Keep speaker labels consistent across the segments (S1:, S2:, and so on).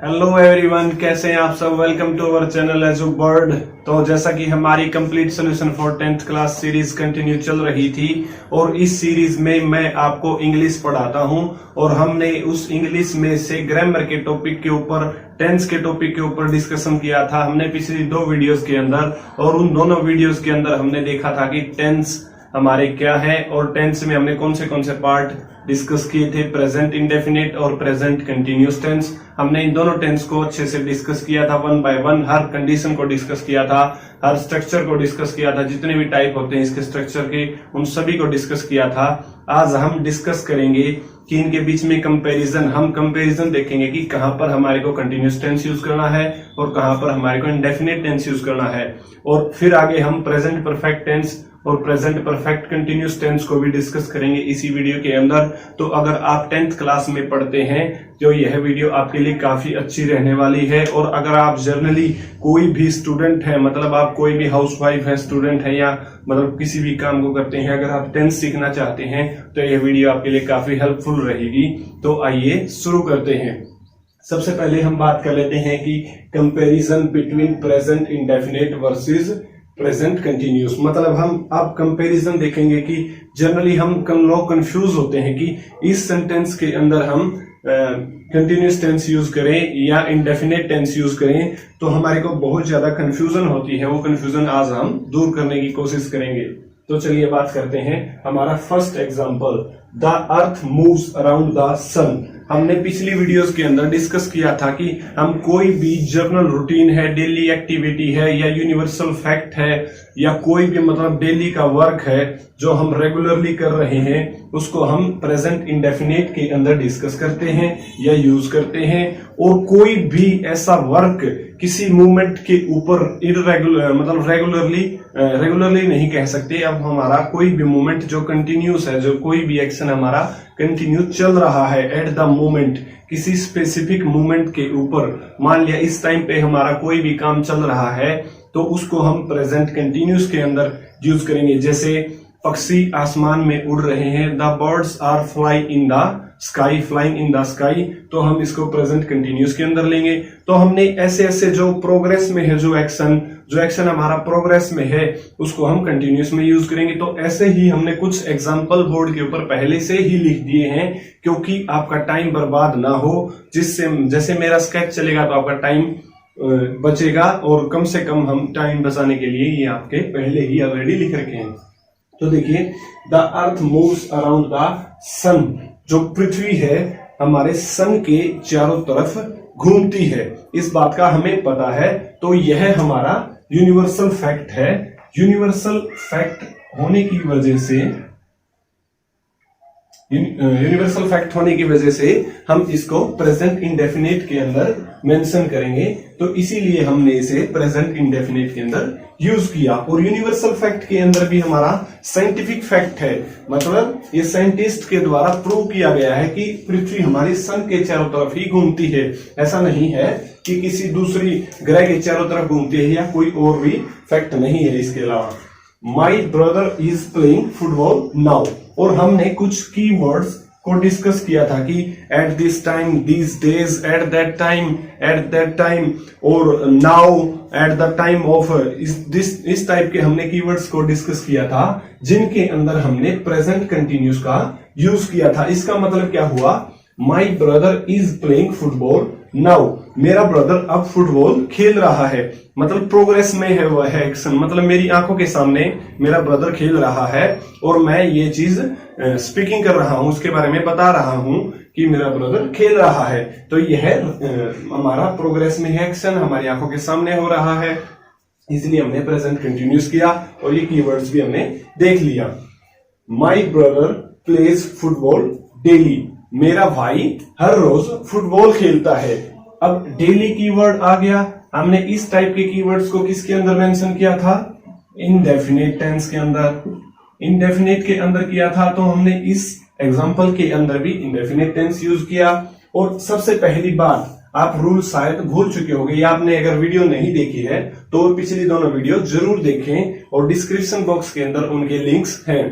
S1: Hello everyone, कैसे हैं आप सब। Welcome to our channel Edge Bird. तो जैसा कि हमारी complete solution for 10th class series continue चल रही थी और इस सीरीज में मैं आपको इंग्लिश पढ़ाता हूं और हमने उस इंग्लिश में से ग्रामर के टॉपिक के ऊपर, टेंस के टॉपिक के ऊपर डिस्कशन किया था हमने पिछली 2 वीडियोस के अंदर। और उन दोनों वीडियोस के अंदर हमने देखा था कि टेंस हमारे क्या है और टेंस में हमने कौन से पार्ट डिस्कस किए थे, प्रेजेंट इंडेफिनिट और प्रेजेंट कंटिन्यूअस टेंस। हमने इन दोनों टेंस को अच्छे से डिस्कस किया था, 1 बाय 1 हर कंडीशन को डिस्कस किया था, हर स्ट्रक्चर को डिस्कस किया था, जितने भी टाइप होते हैं इसके स्ट्रक्चर के उन सभी को डिस्कस किया था। आज हम डिस्कस करेंगे कि इनके बीच में हम कंपैरिजन देखेंगे कि कहां पर हमारे को कंटिन्यूअस टेंस यूज करना है और कहां पर हमारे को इंडेफिनिट टेंस यूज करना है। और फिर आगे हम प्रेजेंट परफेक्ट टेंस और प्रेजेंट परफेक्ट कंटिन्यूअस टेंस को भी डिस्कस करेंगे इसी वीडियो के अंदर। तो अगर आप 10th क्लास में पढ़ते हैं तो यह वीडियो आपके लिए काफी अच्छी रहने वाली है। और अगर आप जर्नली कोई भी स्टूडेंट है, मतलब आप कोई भी हाउसवाइफ है, स्टूडेंट है, या मतलब किसी भी काम को करते हैं, अगर आप टेंस सीखना चाहते हैं तो यह वीडियो आपके लिए काफी हेल्पफुल रहेगी। तो आइए शुरू करते हैं। सबसे पहले हम बात कर लेते हैं कि comparison between present indefinite versus present continuous. मतलब हम अब कंपैरिजन देखेंगे कि जनरली हम लोग कंफ्यूज होते हैं कि इस सेंटेंस के अंदर हम कंटिन्यूअस टेंस यूज करें या इंडेफिनिट टेंस यूज करें, तो हमारे को बहुत ज्यादा कंफ्यूजन होती है। वो कंफ्यूजन आज हम दूर करने की कोशिश करेंगे। तो चलिए बात करते हैं। हमारा first example, the earth moves around the sun. हमने पिछली वीडियोस के अंदर डिस्कस किया था कि हम कोई भी जर्नल रूटीन है, डेली एक्टिविटी है या यूनिवर्सल फैक्ट है या कोई भी मतलब डेली का वर्क है जो हम रेगुलरली कर रहे हैं, उसको हम प्रेजेंट इंडेफिनिट के अंदर डिस्कस करते हैं या यूज करते हैं। और कोई भी ऐसा वर्क किसी मूवमेंट के ऊपर इरेगुलर मतलब रेगुलरली नहीं कह सकते। अब हमारा कोई भी मूवमेंट जो कंटिन्यूस है, जो कोई भी एक्शन हमारा कंटिन्यू चल रहा है एट द मोमेंट, किसी स्पेसिफिक मूवमेंट के ऊपर, मान लिया इस टाइम पे हमारा कोई भी काम चल रहा है, तो उसको हम प्रेजेंट कंटिन्यूस के अंदर यूज करेंगे। जैसे पक्षी आसमान में उड़ रहे हैं, the birds are flying in the sky, तो हम इसको प्रेजेंट कंटिन्यूस के अंदर लेंगे। तो हमने ऐसे जो प्रोग्रेस में है, जो एक्शन हमारा प्रोग्रेस में है, उसको हम कंटिन्यूस में यूज करेंगे। तो ऐसे ही हमने कुछ एग्जांपल बोर्ड के ऊपर पहले से ही लिख दिए हैं, क्योंकि आपका टाइम बर्बाद ना हो, जिससे जैसे मेरा स्केच चलेगा तो आपका टाइम बचेगा। और कम से कम हम टाइम बचाने के लिए ये आपके पहले ही ऑलरेडी लिख रखे हैं। तो देखिए, the earth moves around the sun. जो पृथ्वी है हमारे सन के चारों तरफ घूमती है, इस बात का हमें पता है। तो यह हमारा यूनिवर्सल फैक्ट है। यूनिवर्सल फैक्ट होने की वजह से हम इसको प्रेजेंट इंडेफिनिट के अंदर मेंशन करेंगे। तो इसीलिए हमने इसे प्रेजेंट इंडेफिनिट के अंदर यूज किया। और यूनिवर्सल फैक्ट के अंदर भी हमारा साइंटिफिक फैक्ट है, मतलब ये साइंटिस्ट के द्वारा प्रूव किया गया है कि पृथ्वी हमारी सन के चारों तरफ ही घूमती है। ऐसा नहीं है कि किसी दूसरी ग्रह के चारों तरफ घूमती है या कोई और भी फैक्ट नहीं है इसके अलावा। My brother is playing football now. और हमने कुछ कीवर्ड्स को डिस्कस किया था कि at this time, these days, at that time और now, at the time of, इस टाइप के हमने कीवर्ड्स को डिस्कस किया था, जिनके अंदर हमने प्रेजेंट कंटिन्यूस का यूज किया था। इसका मतलब क्या हुआ, माई brother is playing football now. मेरा ब्रदर अब फुटबॉल खेल रहा है, मतलब प्रोग्रेस में है वह एक्शन, मतलब मेरी आंखों के सामने मेरा ब्रदर खेल रहा है और मैं ये चीज स्पीकिंग कर रहा हूं, उसके बारे में बता रहा हूं कि मेरा ब्रदर खेल रहा है। तो यह हमारा प्रोग्रेस में है एक्शन, हमारी आंखों के सामने हो रहा है, इसलिए हमने प्रेजेंट कंटिन्यूस किया और ये कीवर्ड्स भी हमने देख लिया। My brother plays football daily. मेरा भाई हर रोज फुटबॉल खेलता है। अब डेली कीवर्ड आ गया। हमने इस टाइप के कीवर्ड्स को किसके अंदर मेंशन किया था, इंडेफिनिट टेंस के अंदर। इंडेफिनिट के अंदर किया था, तो हमने इस एग्जांपल के अंदर भी इंडेफिनिट टेंस यूज किया। और सबसे पहली बात, आप रूल शायद भूल चुके होंगे या आपने अगर वीडियो नहीं देखी है तो पिछली दोनों वीडियो जरूर देखें और डिस्क्रिप्शन बॉक्स के अंदर उनके लिंक्स हैं।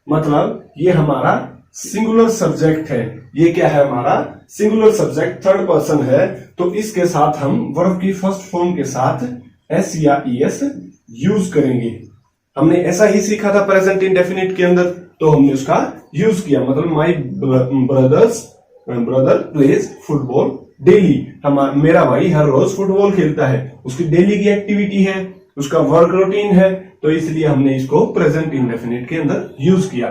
S1: मतलब ये हमारा सिंगुलर सब्जेक्ट है। ये क्या है हमारा सिंगुलर सब्जेक्ट, थर्ड पर्सन है, तो इसके साथ हम वर्ब की फर्स्ट फॉर्म के साथ एस या ईएस यूज करेंगे। हमने ऐसा ही सीखा था प्रेजेंट इंडेफिनिट के अंदर, तो हमने उसका यूज किया। मतलब my brother plays football daily, मेरा भाई हर रोज फुटबॉल खेलता है, उसकी डेली की एक्टिविटी है, उसका वर्क रूटीन है, तो इसलिए हमने इसको प्रेजेंट इंडेफिनिट के अंदर यूज किया।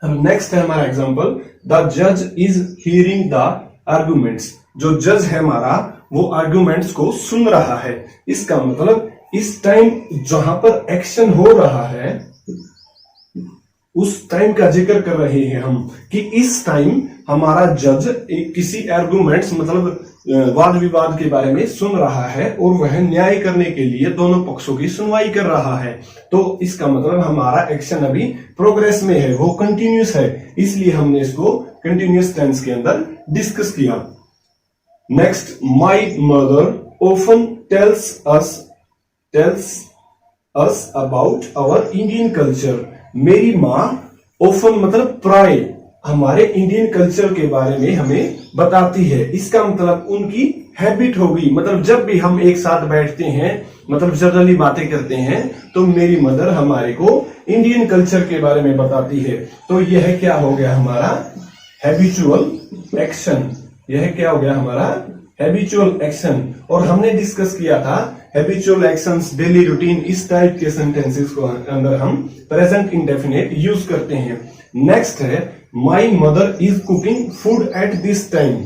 S1: अब नेक्स्ट है हमारा एग्जांपल, द जज इज हियरिंग द आर्गुमेंट्स। जो जज है हमारा वो आर्गुमेंट्स को सुन रहा है। इसका मतलब इस टाइम जहां पर एक्शन हो रहा है उस टाइम का जिक्र कर रहे हैं हम, कि इस टाइम हमारा जज किसी आर्गुमेंट्स मतलब वाद विवाद के बारे में सुन रहा है और वह न्याय करने के लिए दोनों पक्षों की सुनवाई कर रहा है। तो इसका मतलब हमारा एक्शन अभी प्रोग्रेस में है, वो कंटिन्यूस है, इसलिए हमने इसको कंटिन्यूस टेंस के अंदर डिस्कस किया। Next, my mother often tells us about our Indian culture. मेरी माँ ऑफन मतलब प्राय हमारे इंडियन कल्चर के बारे में हमें बताती है। इसका मतलब उनकी हैबिट होगी, मतलब जब भी हम एक साथ बैठते हैं, मतलब जनरली बातें करते हैं, तो मेरी मदर हमारे को इंडियन कल्चर के बारे में बताती है। तो यह क्या हो गया हमारा हैबिचुअल एक्शन। यह क्या हो गया हमारा हैबिचुअल एक्शन। और हमने डिस्कस किया था हैबिचुअल एक्शंस, डेली रूटीन, इस टाइप के सेंटेंसेस को अंदर हम प्रेजेंट इंडेफिनिट यूज करते हैं। नेक्स्ट है my mother is cooking food at this time.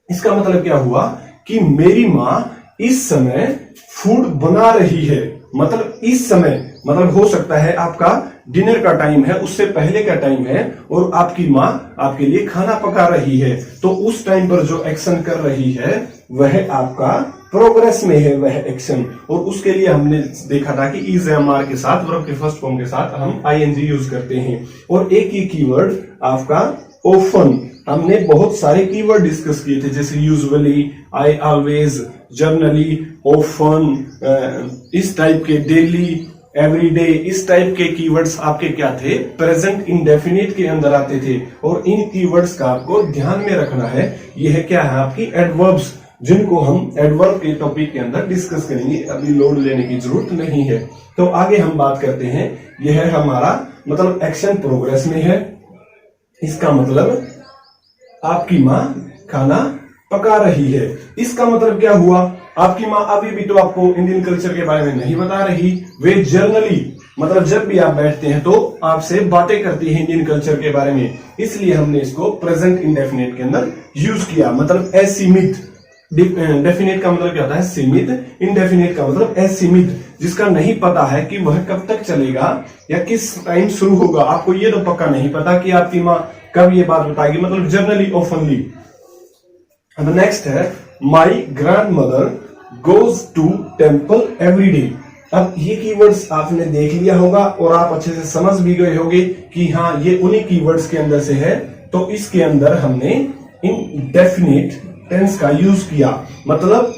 S1: इसका मतलब क्या हुआ कि मेरी माँ इस समय फूड बना रही है। मतलब इस समय मतलब हो सकता है आपका डिनर का टाइम है, उससे पहले का टाइम है, और आपकी माँ आपके लिए खाना पका रही है, तो उस टाइम पर जो एक्शन कर रही है वह आपका प्रोग्रेस में है वह एक्शन। और उसके लिए हमने देखा था कि इज एम आर के साथ वर्ब के फर्स्ट फॉर्म के साथ हम आईएनजी यूज करते हैं। और एक ही कीवर्ड आपका ऑफन, हमने बहुत सारे कीवर्ड डिस्कस किए थे, जैसे usually, I always, generally, often, इस टाइप के, डेली, एवरीडे, इस टाइप के कीवर्ड्स आपके क्या थे प्रेजेंट इंडेफिनिट के अंदर आते थे। और इन कीवर्ड्स का आपको ध्यान में रखना है। यह क्या है आपकी एडवर्ब्स, जिनको हम एडवर्ब के टॉपिक के अंदर डिस्कस करेंगे, अभी लोड लेने की जरूरत नहीं है। तो आगे हम बात करते हैं, यह है हमारा मतलब एक्शन प्रोग्रेस में है। इसका मतलब आपकी माँ खाना पका रही है। इसका मतलब क्या हुआ, आपकी माँ अभी भी तो आपको इंडियन कल्चर के बारे में नहीं बता रही, वे जर्नली मतलब जब भी आप बैठते हैं तो आपसे बातें करती है इंडियन कल्चर के बारे में, इसलिए हमने इसको प्रेजेंट इंडेफिनिट के अंदर यूज किया। मतलब असीमित, डेफिनेट का मतलब क्या होता है सीमित, इंडेफिनेट का मतलब असीमित, जिसका नहीं पता है कि वह कब तक चलेगा या किस टाइम शुरू होगा। आपको ये तो पक्का नहीं पता कि आपकी माँ कब ये बात बताएगी, मतलब जनरली, ओपनली। अब नेक्स्ट है my grandmother goes to temple every day. अब ये कीवर्ड्स आपने देख लिया होगा और आप अच्छे से समझ भी गए होंगे कि हाँ ये उन्हीं कीवर्ड्स के अंदर से है। तो इसके अंदर हमने इंडेफिनिट टेंस का यूज किया। मतलब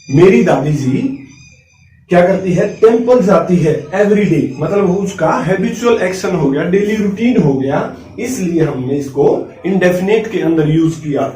S1: मेरी दादी जी क्या करती है, टेम्पल जाती है एवरी डे, मतलब उसका हैबिचुअल एक्शन हो गया, डेली रूटीन हो गया, इसलिए हमने इसको इंडेफिनिट के अंदर यूज किया।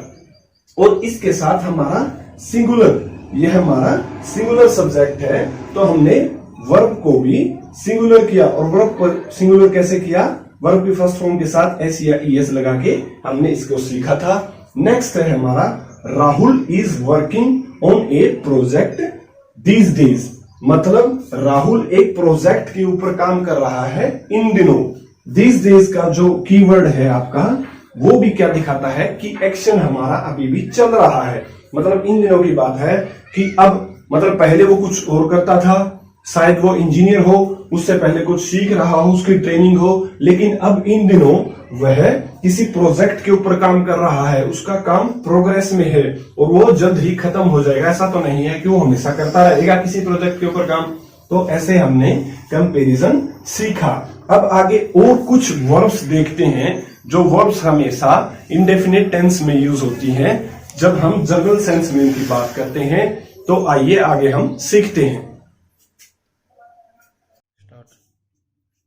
S1: और इसके साथ हमारा सिंगुलर, यह हमारा सिंगुलर सब्जेक्ट है, तो हमने वर्ब को भी सिंगुलर किया। और वर्ब को सिंगुलर कैसे किया, वर्ब की फर्स्ट फॉर्म के साथ एस या ईएस लगा के हमने इसको सीखा था। नेक्स्ट है हमारा Rahul is working on A project these days. मतलब राहुल एक प्रोजेक्ट के ऊपर काम कर रहा है इन दिनों। दीज डेज का जो कीवर्ड है आपका, वो भी क्या दिखाता है कि एक्शन हमारा अभी भी चल रहा है। मतलब इन दिनों की बात है कि अब मतलब पहले वो कुछ और करता था, शायद वो इंजीनियर हो, उससे पहले कुछ सीख रहा हो, उसकी ट्रेनिंग हो, लेकिन अब इन दिनों वह किसी प्रोजेक्ट के ऊपर काम कर रहा है, उसका काम प्रोग्रेस में है और वो जल्द ही खत्म हो जाएगा। ऐसा तो नहीं है कि वो हमेशा करता रहेगा किसी प्रोजेक्ट के ऊपर काम। तो ऐसे हमने कंपैरिजन सीखा। अब आगे और कुछ वर्ब्स देखते हैं, जो वर्ब्स हमेशा इंडेफिनिट टेंस में यूज होती हैं जब हम जनरल सेंस में इनकी बात करते हैं। तो आइए आगे हम सीखते हैं।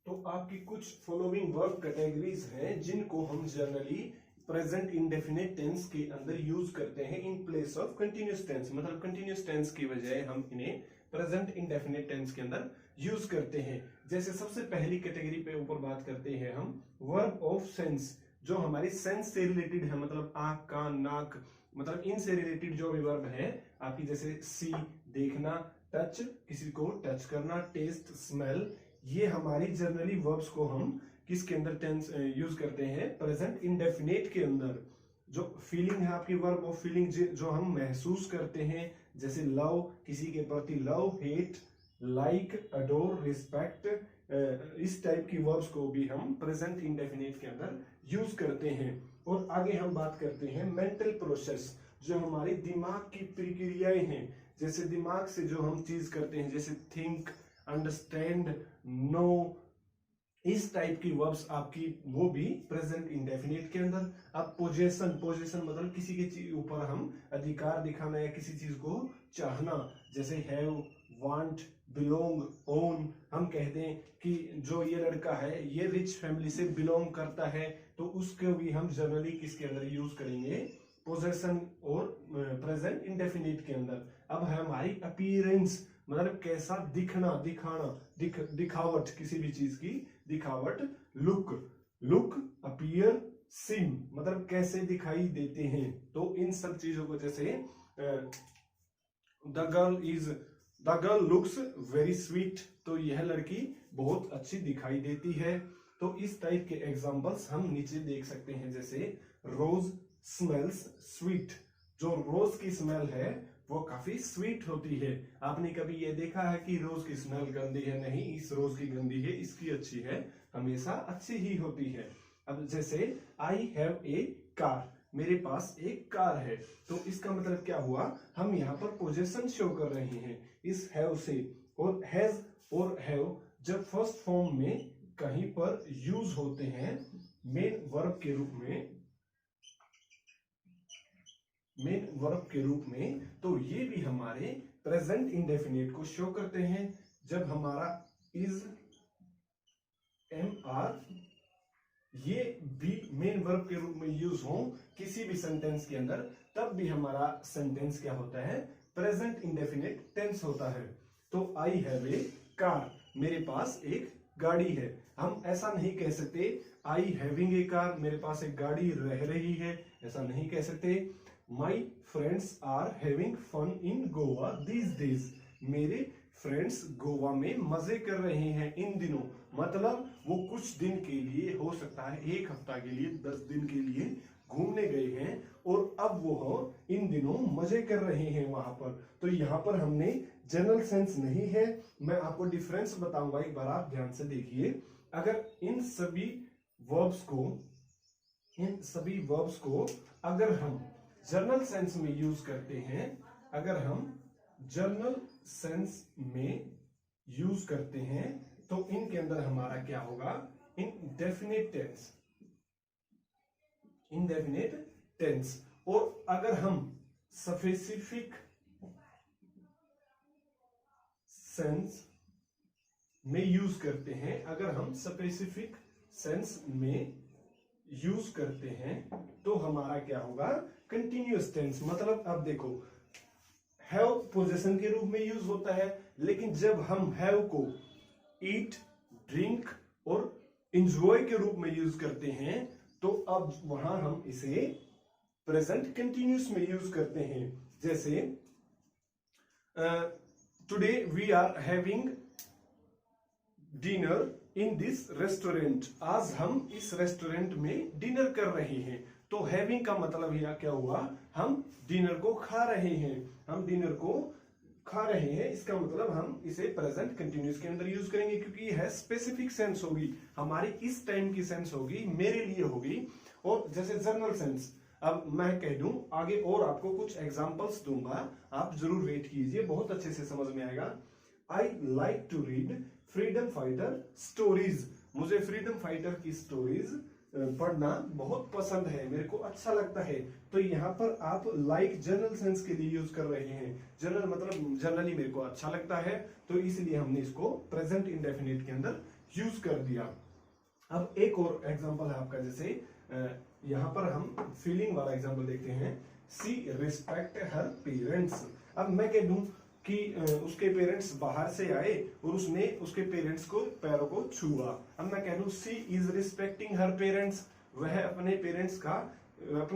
S1: तो आपकी कुछ फॉलोइंग वर्ब कैटेगरीज हैं जिनको हम जनरली प्रेजेंट इंडेफिनिट टेंस के अंदर यूज करते हैं in place of continuous tense. मतलब कंटिन्यूस टेंस की बजाय हम इन्हें प्रेजेंट इंडेफिनिट टेंस के अंदर यूज करते हैं। जैसे सबसे पहली कैटेगरी पे ऊपर बात करते हैं हम वर्ब ऑफ सेंस, जो हमारी सेंस से रिलेटेड है, मतलब आंख, कान, नाक, मतलब इनसे रिलेटेड जो भी वर्ब है आपकी, जैसे सी देखना, टच किसी को टच करना, टेस्ट, स्मेल, ये हमारी जनरली वर्ब्स को हम किसके अंदर टेंस यूज करते हैं, प्रेजेंट इंडेफिनिट के अंदर। जो फीलिंग है आपकी वर्ब ऑफ फीलिंग, जो हम महसूस करते हैं, जैसे लव, किसी के प्रति love, hate, like, adore, respect, इस टाइप की वर्ब्स को भी हम प्रेजेंट इंडेफिनिट के अंदर यूज करते हैं। और आगे हम बात करते हैं मेंटल प्रोसेस, जो हमारी दिमाग की प्रक्रियाएं हैं, जैसे दिमाग से जो हम चीज करते हैं, जैसे थिंक, अंडरस्टैंड, नो, इस टाइप की वर्ब्स आपकी वो भी प्रेजेंट इंडेफिनिट के अंदर। अब पोजेशन, पोजेशन मतलब किसी के ऊपर हम अधिकार दिखाना या किसी चीज को चाहना, जैसे हैव, वांट, बिलोंग, ओन। हम कहते हैं कि जो ये लड़का है ये रिच फैमिली से बिलोंग करता है, तो उसको भी हम जनरली किसके अंदर यूज करेंगे, पोजेशन और प्रेजेंट इंडेफिनिट के अंदर। अब है हमारी अपीयरेंस, मतलब कैसा दिखना, दिखाना, दिखावट, किसी भी चीज की दिखावट, लुक, लुक, अपीयर, सीम, मतलब कैसे दिखाई देते हैं। तो इन सब चीजों को, जैसे the girl looks very sweet, तो यह लड़की बहुत अच्छी दिखाई देती है। तो इस टाइप के एग्जांपल्स हम नीचे देख सकते हैं, जैसे रोज स्मेल्स स्वीट, जो रोज की स्मेल है वो काफी स्वीट होती है। आपने कभी ये देखा है कि रोज की स्मेल गंदी है? नहीं, इस रोज की गंदी है, इसकी अच्छी है, हमेशा अच्छी ही होती है। अब जैसे आई हैव ए कार, मेरे पास एक कार है, तो इसका मतलब क्या हुआ, हम यहाँ पर पोजेशन शो कर रहे हैं इस हैव से। और हैज और हैव जब फर्स्ट फॉर्म में कहीं पर यूज होते हैं मेन वर्ब के रूप में, मेन वर्ब के रूप में, तो ये भी हमारे प्रेजेंट इंडेफिनिट को शो करते हैं। जब हमारा इज, एम, आर ये भी मेन वर्ब के रूप में यूज हो किसी भी सेंटेंस के अंदर, तब भी हमारा सेंटेंस क्या होता है, प्रेजेंट इंडेफिनिट टेंस होता है। तो आई हैव ए कार, मेरे पास एक गाड़ी है। हम ऐसा नहीं कह सकते आई हैविंग ए कार, मेरे पास एक गाड़ी रह रही है, ऐसा नहीं कह सकते। My friends are having fun in Goa these days, मेरे फ्रेंड्स गोवा में मजे कर रहे हैं इन दिनों, मतलब वो कुछ दिन के लिए, हो सकता है एक हफ्ता के लिए, 10 दिन के लिए घूमने गए हैं और अब वो इन दिनों मजे कर रहे हैं वहां पर। तो यहाँ पर हमने जनरल सेंस नहीं है, मैं आपको डिफरेंस बताऊंगा, एक बार आप ध्यान से देखिए। अगर इन सभी वर्ब्स को अगर हम जनरल सेंस में यूज करते हैं, अगर हम जनरल सेंस में यूज करते हैं, तो इनके अंदर हमारा क्या होगा, इंडेफिनिट टेंस, इंडेफिनिट टेंस। और अगर हम स्पेसिफिक सेंस में यूज करते हैं, अगर हम स्पेसिफिक सेंस में यूज करते हैं, तो हमारा क्या होगा, कंटिन्यूअस टेंस। मतलब अब देखो, हैव पोजेशन के रूप में यूज होता है, लेकिन जब हम हैव को ईट, ड्रिंक और एंजॉय के रूप में यूज करते हैं, तो अब वहां हम इसे प्रेजेंट कंटिन्यूअस में यूज करते हैं। जैसे today we are having dinner in this restaurant, आज हम इस रेस्टोरेंट में डिनर कर रहे हैं। तो हैविंग का मतलब यह क्या हुआ, हम डिनर को खा रहे हैं, हम डिनर को खा रहे हैं, इसका मतलब हम इसे प्रेजेंट कंटिन्यूअस के अंदर यूज करेंगे, क्योंकि यह स्पेसिफिक सेंस होगी, हमारी इस टाइम की सेंस होगी, मेरे लिए होगी। और जैसे जनरल सेंस, अब मैं कह दूं आगे और आपको कुछ एग्जांपल्स दूंगा, आप जरूर वेट कीजिए, बहुत अच्छे से समझ में आएगा। I like to read freedom fighter stories, मुझे फ्रीडम फाइटर की स्टोरीज पढ़ना बहुत पसंद है, मेरे को अच्छा लगता है। तो यहाँ पर आप लाइक जनरल सेंस के लिए यूज कर रहे हैं, जनरल मतलब जनरली मेरे को अच्छा लगता है, तो इसलिए हमने इसको प्रेजेंट इंडेफिनिट के अंदर यूज कर दिया। अब एक और एग्जांपल है आपका, जैसे यहाँ पर हम फीलिंग वाला एग्जांपल देखते हैं, सी रिस्पेक्ट हर पेरेंट्स। अब मैं कह दूं कि उसके पेरेंट्स बाहर से आए और उसने उसके पेरेंट्स को पैरों को छुआ। अब मैं कह दूं सी इज रिस्पेक्टिंग हर पेरेंट्स, वह अपने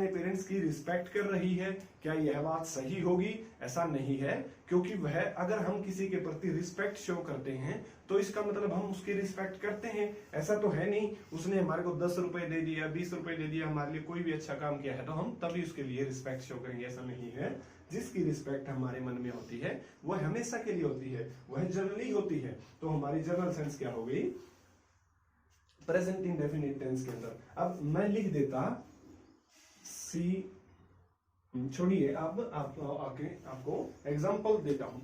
S1: पेरेंट्स की रिस्पेक्ट कर रही है। क्या यह बात सही होगी? ऐसा नहीं है, क्योंकि वह, अगर हम किसी के प्रति रिस्पेक्ट शो करते हैं तो इसका मतलब हम उसकी रिस्पेक्ट करते हैं। ऐसा तो है नहीं उसने हमारे को 10 रुपए दे दिया, 20 रुपए दे दिया, हमारे लिए कोई भी अच्छा काम किया है तो हम तभी उसके लिए रिस्पेक्ट शो करेंगे, ऐसा नहीं है। जिसकी रिस्पेक्ट हमारे मन में होती है वह हमेशा के लिए होती है, वह जनरली होती है। तो हमारी जनरल सेंस क्या हो गई? प्रेजेंट इंडेफिनिट टेंस के अंदर। अब मैं लिख देता सी, छोड़िए, अब आपको एग्जांपल देता हूं।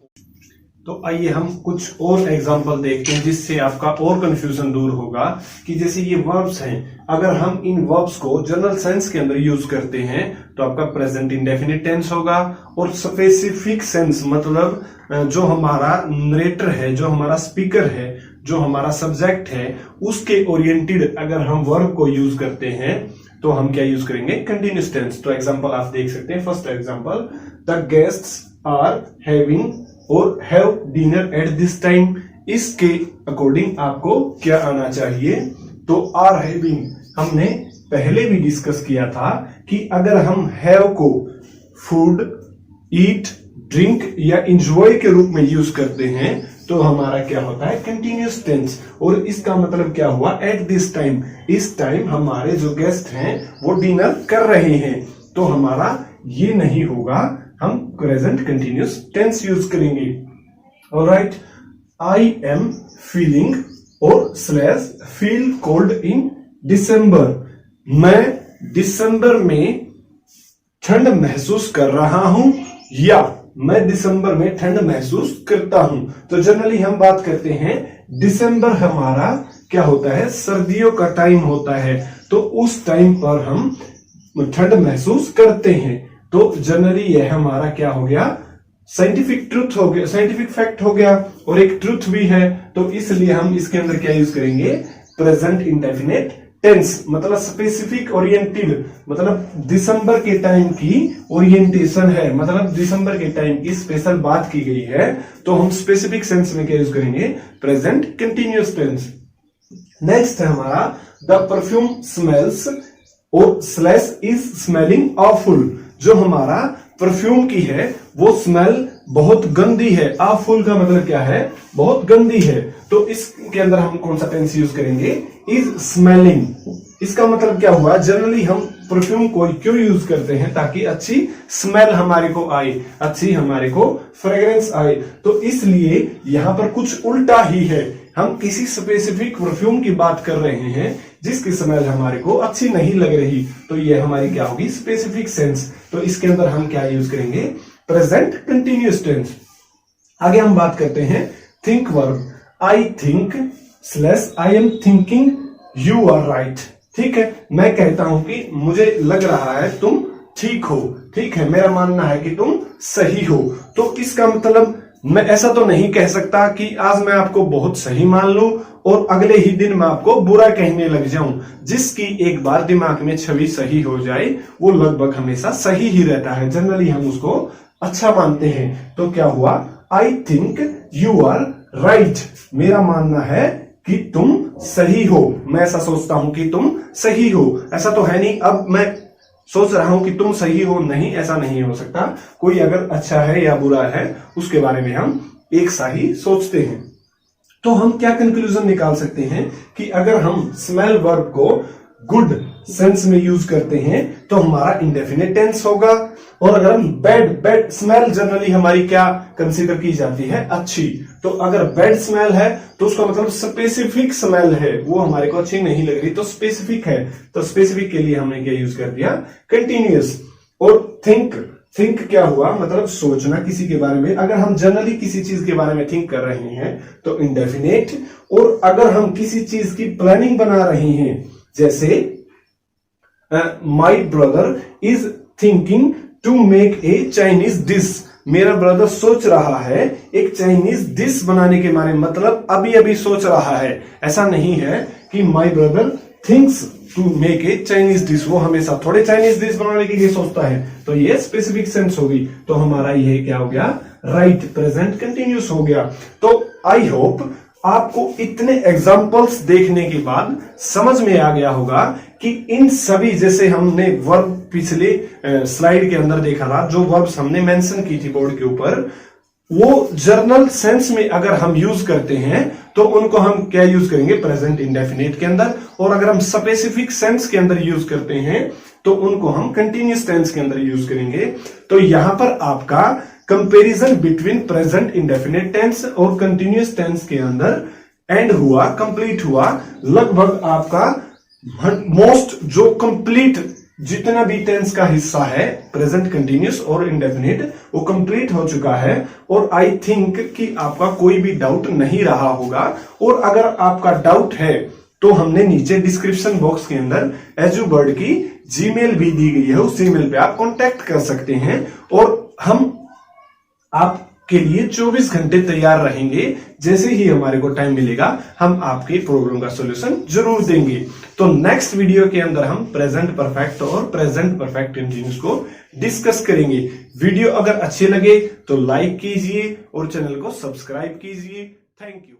S1: तो आइए हम कुछ और एग्जांपल देखते हैं जिससे आपका और कंफ्यूजन दूर होगा। कि जैसे ये वर्ब्स हैं, अगर हम इन वर्ब्स को जनरल सेंस के अंदर यूज करते हैं तो आपका प्रेजेंट इंडेफिनिट टेंस होगा, और स्पेसिफिक सेंस मतलब जो हमारा नरेटर है, जो हमारा स्पीकर है, जो हमारा सब्जेक्ट है, उसके ओरिएंटेड अगर हम वर्ब को यूज करते हैं तो हम क्या यूज करेंगे? Continuous tense. तो एग्जांपल आप देख सकते हैं। First example, the guests are having और have dinner at this time. इसके अकॉर्डिंग आपको क्या आना चाहिए? तो आर हैविंग हमने पहले भी डिस्कस किया था कि अगर हम हैव को फूड, ईट, ड्रिंक या एंजॉय के रूप में यूज करते हैं तो हमारा क्या होता है? Continuous tense. और इसका मतलब क्या हुआ? एट दिस टाइम, इस टाइम हमारे जो गेस्ट हैं वो डिनर कर रहे हैं, तो हमारा ये नहीं होगा, हम प्रेजेंट कंटिन्यूअस टेंस यूज करेंगे। ऑलराइट, आई एम फीलिंग और स्लैश फील कोल्ड इन दिसंबर। मैं दिसंबर में ठंड महसूस कर रहा हूं, या मैं दिसंबर में ठंड महसूस करता हूं। तो जनरली हम बात करते हैं दिसंबर हमारा क्या होता है? सर्दियों का टाइम होता है, तो उस टाइम पर हम ठंड महसूस करते हैं। तो जनरली यह हमारा क्या हो गया? साइंटिफिक ट्रूथ हो गया, साइंटिफिक फैक्ट हो गया, और एक ट्रूथ भी है। तो इसलिए हम इसके अंदर क्या यूज करेंगे? प्रेजेंट इंडेफिनिट टेंस, मतलब स्पेसिफिक ओरिएंटेड, मतलब दिसंबर के टाइम की ओरिएंटेशन है, मतलब दिसंबर के टाइम की स्पेशल बात की गई है, तो हम स्पेसिफिक सेंस में क्या यूज करेंगे? Present continuous tense. नेक्स्ट है हमारा, द परफ्यूम स्मेल्स और स्लैश इज स्मेलिंग ऑफुल। जो हमारा परफ्यूम की है वो स्मेल बहुत गंदी है। ऑफुल का मतलब क्या है? बहुत गंदी है। तो इसके अंदर हम कौन सा टेंस यूज करेंगे? Is smelling. इसका मतलब क्या हुआ? जनरली हम परफ्यूम को क्यों यूज करते हैं? ताकि अच्छी स्मेल हमारे को आए, अच्छी हमारे को फ्रेग्रेंस आए। तो इसलिए यहां पर कुछ उल्टा ही है, हम किसी स्पेसिफिक परफ्यूम की बात कर रहे हैं जिसकी स्मेल हमारे को अच्छी नहीं लग रही, तो ये हमारी क्या होगी? Specific sense. तो इसके अंदर हम क्या यूज करेंगे? Present continuous tense. आगे हम बात करते हैं think verb. I think slash I am thinking you are right. ठीक है, मैं कहता हूं कि मुझे लग रहा है तुम ठीक हो। ठीक है, मेरा मानना है कि तुम सही हो। तो इसका मतलब मैं ऐसा तो नहीं कह सकता कि आज मैं आपको बहुत सही मान लूं और अगले ही दिन मैं आपको बुरा कहने लग जाऊं। जिसकी एक बार दिमाग में छवि सही हो जाए वो लगभग हमेशा सही ही रहता है, जनरली हम उसको अच्छा मानते हैं। तो क्या हुआ? I think you are right, मेरा मानना है कि तुम सही हो, मैं ऐसा सोचता हूं कि तुम सही हो। ऐसा तो है नहीं अब मैं सोच रहा हूं कि तुम सही हो, नहीं, ऐसा नहीं हो सकता। कोई अगर अच्छा है या बुरा है उसके बारे में हम एक सा ही सोचते हैं। तो हम क्या कंक्लूजन निकाल सकते हैं कि अगर हम स्मेल वर्ब को गुड सेंस में यूज करते हैं तो हमारा इंडेफिनिट टेंस होगा, और अगर हम बैड स्मेल जनरली हमारी क्या कंसीडर की जाती है? अच्छी। तो अगर बैड स्मेल है तो उसका मतलब स्पेसिफिक स्मेल है, वो हमारे को अच्छी नहीं लग रही, तो स्पेसिफिक है। तो स्पेसिफिक के लिए हमने क्या यूज कर दिया? कंटिन्यूअस। और थिंक क्या हुआ? मतलब सोचना किसी के बारे में। अगर हम जनरली किसी चीज के बारे में थिंक कर रहे हैं तो इंडेफिनिट। और अगर हम किसी चीज की प्लानिंग बना रहे हैं, जैसे my brother is thinking to make a Chinese dish, मेरा ब्रदर सोच रहा है एक चाइनीज डिश बनाने के बारे में, मतलब अभी अभी सोच रहा है। ऐसा नहीं है कि my brother thinks to make a Chinese dish, वो हमेशा थोड़े चाइनीज डिश बनाने के लिए सोचता है। तो ये स्पेसिफिक सेंस होगी, तो हमारा ये क्या हो गया, राइट प्रेजेंट कंटिन्यूस हो गया। तो आई होप आपको इतने एग्जाम्पल्स देखने के बाद समझ में आ गया होगा कि इन सभी, जैसे हमने वर्ब पिछले स्लाइड के अंदर देखा था, जो वर्ब्स हमने मेंशन की थी बोर्ड के ऊपर, वो जर्नल सेंस में अगर हम यूज करते हैं तो उनको हम क्या यूज करेंगे, प्रेजेंट इंडेफिनिट के अंदर। और अगर हम स्पेसिफिक सेंस के अंदर यूज करते हैं तो उनको हम कंटिन्यूस टेंस के अंदर यूज करेंगे। तो यहां पर आपका comparison between present indefinite tense और कंटिन्यूस टेंस के अंदर एंड हुआ, कंप्लीट हुआ। लगभग आपका मोस्ट जो कंप्लीट जितना भी टेंस का हिस्सा है प्रेजेंट, कंटिन्यूस और इंडेफिनिट, वो कंप्लीट हो चुका है। और आई थिंक कि आपका कोई भी डाउट नहीं रहा होगा। और अगर आपका डाउट है तो हमने नीचे डिस्क्रिप्शन बॉक्स के अंदर एजुबर्ड की जीमेल भी दी गई है, उस ईमेल पे आप कांटेक्ट कर सकते हैं और हम आपके लिए 24 घंटे तैयार रहेंगे। जैसे ही हमारे को टाइम मिलेगा हम आपके प्रॉब्लम का सॉल्यूशन जरूर देंगे। तो नेक्स्ट वीडियो के अंदर हम प्रेजेंट परफेक्ट और प्रेजेंट परफेक्ट कंटीन्यूअस को डिस्कस करेंगे। वीडियो अगर अच्छे लगे तो लाइक कीजिए और चैनल को सब्सक्राइब कीजिए। Thank you.